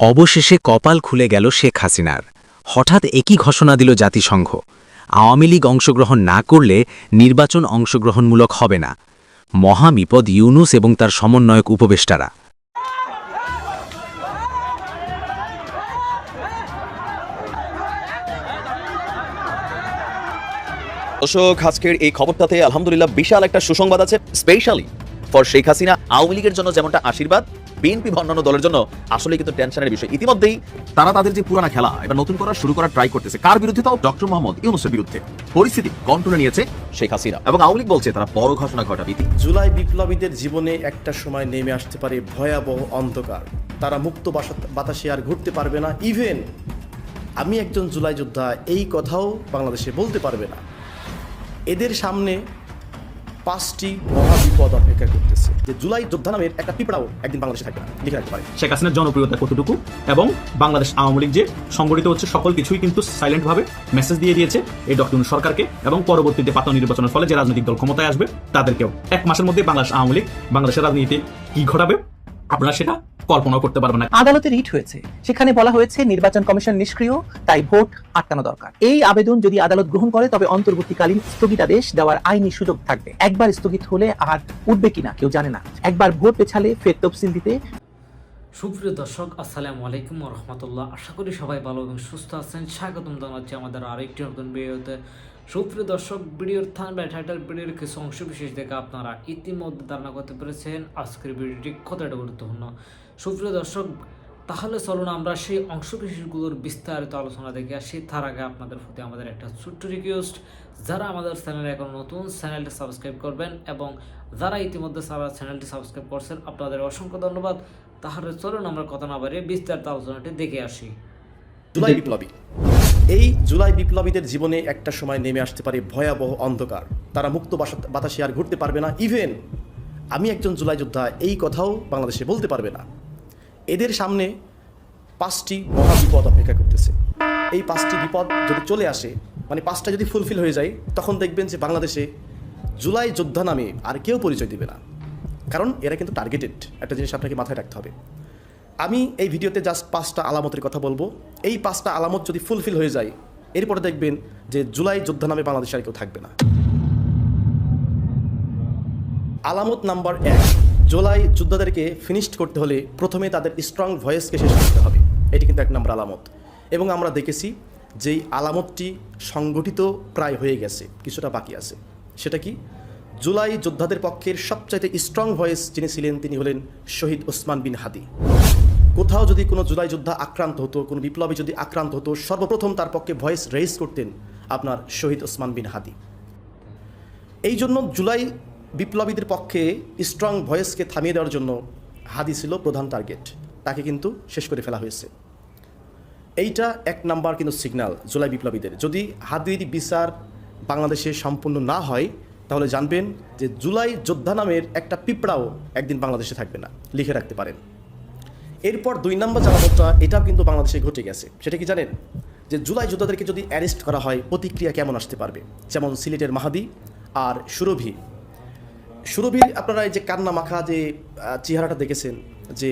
অবশেষে কপাল খুলে গেল শেখ হাসিনার। হঠাৎ একই ঘোষণা দিল জাতিসংঘ, আওয়ামী লীগ অংশগ্রহণ না করলে নির্বাচন অংশগ্রহণমূলক হবে না। মহাবিপদ ইউনূস এবং তার সমন্বয়ক উপদেষ্টারা। দর্শক, আজকের এই খবরটাতে আলহামদুলিল্লাহ বিশাল একটা সুসংবাদ আছে, স্পেশালি ফর শেখ হাসিনা। আওয়ামী লীগের জন্য যেমনটা আশীর্বাদ, বিএনপি বা অন্যান্য দলের জন্য আসলে কিন্তু টেনশনের বিষয়। ইতিমধ্যেই তারা তাদের যে পুরানা খেলা এবার নতুন করা শুরু করার ট্রাই করতেছে। কার বিরুদ্ধে? তাও ডক্টর মোহাম্মদ ইউনূসের বিরুদ্ধে। পরিস্থিতি কন্ট্রোলে নিয়েছে শেখ হাসিনা এবং আওয়ামী লীগ বলছে তারা বড় ঘোষণা ঘটাবে। জুলাই বিপ্লবীদের জীবনে একটা সময় নেমে আসতে পারে ভয়াবহ অন্ধকার। তারা মুক্ত বাতাসে আর ঘুরতে পারবে না। ইভেন আমি একজন জুলাই যোদ্ধা এই কথাও বাংলাদেশে বলতে পারবে না। এদের সামনে 5টি মহাবিপদ অপেক্ষা করতেছে। যে জুলাই যোদ্ধা নামের একটা পিঁপড়াও একদিন বাংলাদেশে থাকবে না, লিখে রাখতে পারে। শেখ হাসিনার জনপ্রিয়তা কতটুকু এবং বাংলাদেশ আওয়ামী লীগ যে সংগঠিত হচ্ছে সকল কিছুই কিন্তু সাইলেন্টভাবে মেসেজ দিয়ে দিয়েছে এই ডক্টর ইউনূস সরকারকে এবং পরবর্তীতে পাতা নির্বাচনের ফলে যে রাজনৈতিক দল ক্ষমতায় আসবে তাদেরকেও। 1 মাসের মধ্যে বাংলাদেশ আওয়ামী লীগ বাংলাদেশের রাজনীতিতে কি ঘটাবে আপনারা সেটা কল্পনা করতে পারবেন না। আদালতে রিট হয়েছে, সেখানে বলা হয়েছে নির্বাচন কমিশন নিষ্ক্রিয়, তাই ভোট আটকানো দরকার। এই আবেদন যদি আদালত গ্রহণ করে তবে অন্তর্বর্তীকালীন স্থগিতাদেশ দেওয়ার আইনি সুযোগ থাকবে। একবার স্থগিত হলে আর উঠবে কিনা কেউ জানে না। একবার ভোট পেছালে ফের তফসিল দিতে। সুপ্রিয় দর্শক, আসসালামু আলাইকুম ওয়া রাহমাতুল্লাহ। আশা করি সবাই ভালো এবং সুস্থ আছেন। স্বাগতম জানাচ্ছি আমাদের আরেকটি নতুন ভিডিওতে। সুপ্রিয় দর্শক, ভিডিওর থাম্বনেল, টাইটেল, ভিডিওর কিছু অংশ বিশেষ দেখে আপনারা ইতিমধ্যে ধারণা করতে পেরেছেন আজকের ভিডিওটি কতটা গুরুত্বপূর্ণ। সুপ্রিয় দর্শক, তাহলে চলুন আমরা সেই অংশ বিশেষগুলোর বিস্তারিত আলোচনা দেখে আসি। তার আগে আপনাদের প্রতি আমাদের একটা ছোট্ট রিকোয়েস্ট, যারা আমাদের চ্যানেলে এখন নতুন, চ্যানেলটি সাবস্ক্রাইব করবেন এবং যারা ইতিমধ্যে চ্যানেলটি সাবস্ক্রাইব করছেন আপনাদের অসংখ্য ধন্যবাদ। তাহলে চলুন আমরা কথা না বাড়িয়ে বিস্তারিত আলোচনাটি দেখে আসি। জুলাই বিপ্লবী, এই জুলাই বিপ্লবীদের জীবনে একটা সময় নেমে আসতে পারে ভয়াবহ অন্ধকার। তারা মুক্ত বাতাসে আর ঘুরতে পারবে না। ইভেন আমি একজন জুলাই যোদ্ধা এই কথাও বাংলাদেশে বলতে পারবে না। এদের সামনে 5টি মহাবিপদ অপেক্ষা করতেছে। এই 5টি বিপদ যদি চলে আসে, মানে 5টা যদি ফুলফিল হয়ে যায়, তখন দেখবেন যে বাংলাদেশে জুলাই যোদ্ধা নামে আর কেউ পরিচয় দিবে না। কারণ এরা কিন্তু টার্গেটেড। একটা জিনিস আপনাকে মাথায় রাখতে হবে। আমি এই ভিডিওতে জাস্ট 5টা আলামতের কথা বলবো। এই 5টা আলামত যদি ফুলফিল হয়ে যায়, এরপরে দেখবেন যে জুলাই যোদ্ধা নামে বাংলাদেশে আর কেউ থাকবে না। আলামত নাম্বার 1, জুলাই যোদ্ধাদেরকে ফিনিশড করতে হলে প্রথমে তাদের স্ট্রং ভয়েসকে শেষ করতে হবে। এটি কিন্তু 1 নম্বর আলামত। এবং আমরা দেখেছি যেই আলামতটি সংগঠিত প্রায় হয়ে গেছে, কিছুটা বাকি আছে। সেটা কি? জুলাই যোদ্ধাদের পক্ষের সবচাইতে স্ট্রং ভয়েস যিনি ছিলেন তিনি হলেন শহীদ ওসমান বিন হাদি। কোথাও যদি কোনো জুলাই যোদ্ধা আক্রান্ত হতো, কোনো বিপ্লবী যদি আক্রান্ত হতো, সর্বপ্রথম তার পক্ষে ভয়েস রেইজ করতেন আপনার শহীদ ওসমান বিন হাদি। এই জন্য জুলাই বিপ্লবীদের পক্ষে স্ট্রং ভয়েসকে থামিয়ে দেওয়ার জন্য হাদি ছিল প্রধান টার্গেট। তাকে কিন্তু শেষ করে ফেলা হয়েছে। এইটা 1 নাম্বার কিন্তু সিগন্যাল জুলাই বিপ্লবীদের। যদি হাদির বিচার বাংলাদেশে সম্পূর্ণ না হয় তাহলে জানবেন যে জুলাই যোদ্ধা নামের একটা পিঁপড়াও একদিন বাংলাদেশে থাকবে না, লিখে রাখতে পারেন। এরপর 2 নম্বর জানাবটা, এটাও কিন্তু বাংলাদেশে ঘটে গেছে। সেটা কি জানেন? যে জুলাই যোদ্ধাদেরকে যদি অ্যারেস্ট করা হয় প্রতিক্রিয়া কেমন আসতে পারবে। যেমন সিলেটের মাহাদি আর সুরভির আপনারা এই যে কান্না মাখা যে চেহারাটা দেখেছেন, যে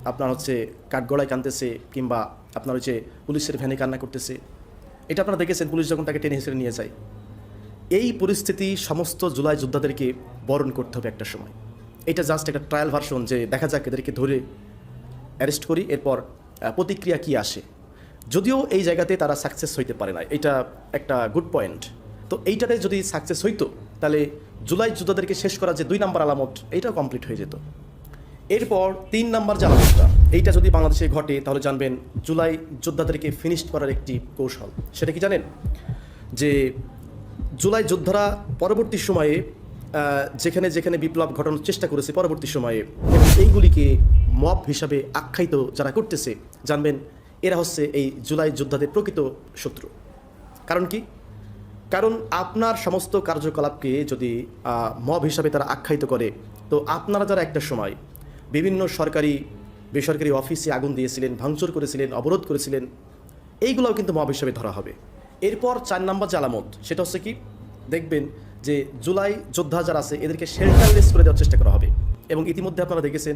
আপনার হচ্ছে কাঠগড়ায় কাঁদতেছে কিংবা আপনার হচ্ছে পুলিশের ভ্যানে কান্না করতেছে, এটা আপনারা দেখেছেন পুলিশ যখন তাকে টেনে হিসেবে নিয়ে যায়। এই পরিস্থিতি সমস্ত জুলাই যোদ্ধাদেরকে বরণ করতে হবে একটা সময়। এটা জাস্ট একটা ট্রায়াল ভার্সন, যে দেখা যাক এদেরকে ধরে অ্যারেস্ট করি, এরপর প্রতিক্রিয়া কি আসে। যদিও এই জায়গাতে তারা সাকসেস হইতে পারে না, এটা একটা গুড পয়েন্ট। তো এইটাতে যদি সাকসেস হইতো তাহলে জুলাই যোদ্ধাদেরকে শেষ করা যে 2 নম্বর আলামত, এইটাও কমপ্লিট হয়ে যেত। এরপর 3 নম্বর যে আলামতটা, এইটা যদি বাংলাদেশে ঘটে তাহলে জানবেন জুলাই যোদ্ধাদেরকে ফিনিশ করার একটি কৌশল। সেটা কি জানেন? যে জুলাই যোদ্ধারা পরবর্তী সময়ে যেখানে যেখানে বিপ্লব ঘটানোর চেষ্টা করেছে পরবর্তী সময়ে, এবং এইগুলিকে মব হিসাবে আখ্যায়িত যারা করতেছে, জানবেন এরা হচ্ছে এই জুলাই যোদ্ধাদের প্রকৃত শত্রু। কারণ কি? কারণ আপনার সমস্ত কার্যকলাপকে যদি মব হিসাবে তারা আখ্যায়িত করে, তো আপনারা যারা একটা সময় বিভিন্ন সরকারি বেসরকারি অফিসে আগুন দিয়েছিলেন, ভাঙচুর করেছিলেন, অবরোধ করেছিলেন, এইগুলোও কিন্তু মব হিসাবে ধরা হবে। এরপর 4 নম্বর যে আলামত, সেটা হচ্ছে কি? দেখবেন যে জুলাই যোদ্ধা যারা আছে এদেরকে শেল্টারলেস করে দেওয়ার চেষ্টা করা হবে। এবং ইতিমধ্যে আপনারা দেখেছেন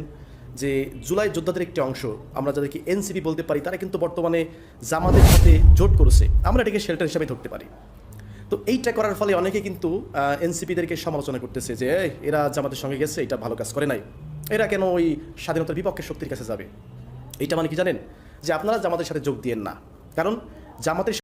যে জুলাই যোদ্ধাদের একটি অংশ আমরা যাদেরকে এনসিপি বলতে পারি, তারা কিন্তু বর্তমানে জামাতের সাথে জোট করেছে, আমরা এটাকে শেল্টার হিসাবে ধরতে পারি। তো এইটা করার ফলে অনেকে কিন্তু এনসিপিদেরকে সমালোচনা করতেছে যে এরা জামাতের সঙ্গে গেছে, এটা ভালো কাজ করে নাই, এরা কেন ওই স্বাধীনতার বিপক্ষে শক্তির কাছে যাবে। এইটা মানে কি জানেন, যে আপনারা জামাতের সাথে যোগ দিয়েন না, কারণ জামাতের